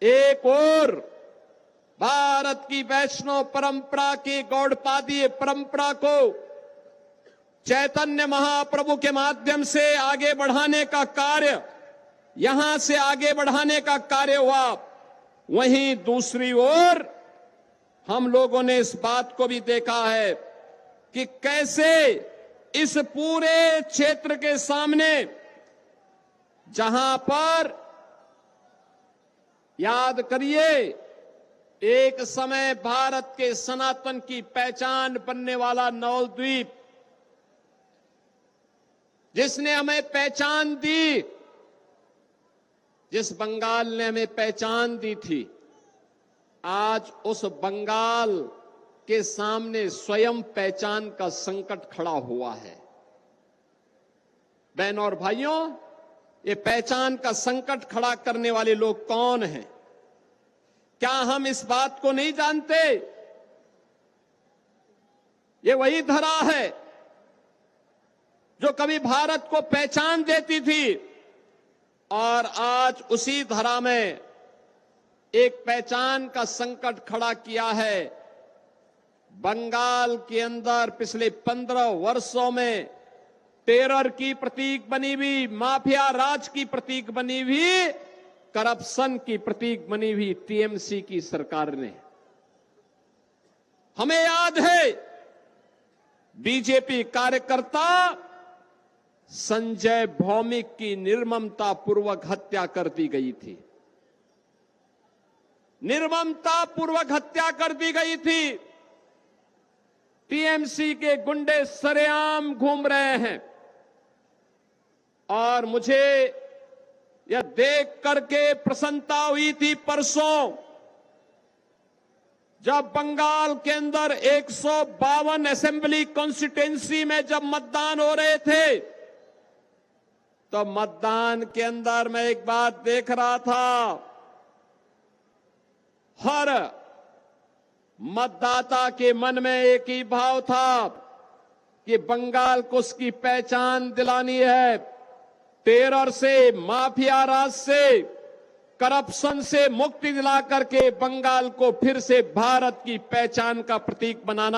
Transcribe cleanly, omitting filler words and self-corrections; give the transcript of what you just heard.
एक ओर भारत की वैष्णव परंपरा की गौड़पादीय परंपरा को चैतन्य महाप्रभु के माध्यम से आगे बढ़ाने का कार्य, यहां से आगे बढ़ाने का कार्य हुआ, वहीं दूसरी ओर हम लोगों ने इस बात को भी देखा है कि कैसे इस पूरे क्षेत्र के सामने, जहां पर याद करिए एक समय भारत के सनातन की पहचान बनने वाला नवद्वीप, जिसने हमें पहचान दी, जिस बंगाल ने हमें पहचान दी थी, आज उस बंगाल के सामने स्वयं पहचान का संकट खड़ा हुआ है। बहनों और भाइयों, ये पहचान का संकट खड़ा करने वाले लोग कौन हैं? क्या हम इस बात को नहीं जानते? ये वही धरा है जो कभी भारत को पहचान देती थी, और आज उसी धरा में एक पहचान का संकट खड़ा किया है। बंगाल के अंदर पिछले 15 वर्षों में टेरर की प्रतीक बनी हुई, माफिया राज की प्रतीक बनी हुई, करप्शन की प्रतीक बनी हुई टीएमसी की सरकार ने, हमें याद है बीजेपी कार्यकर्ता संजय भौमिक की निर्ममता पूर्वक हत्या कर दी गई थी। निर्ममता पूर्वक हत्या कर दी गई थी। टीएमसी के गुंडे सरेआम घूम रहे हैं, और मुझे यह देख करके प्रसन्नता हुई थी परसों, जब बंगाल के अंदर 152 असेंबली कॉन्स्टिट्यूएंसी में जब मतदान हो रहे थे, तो मतदान के अंदर मैं एक बात देख रहा था, हर मतदाता के मन में एक ही भाव था कि बंगाल को उसकी पहचान दिलानी है। टेरर से, माफिया राज से, करप्शन से मुक्ति दिला करके बंगाल को फिर से भारत की पहचान का प्रतीक बनाना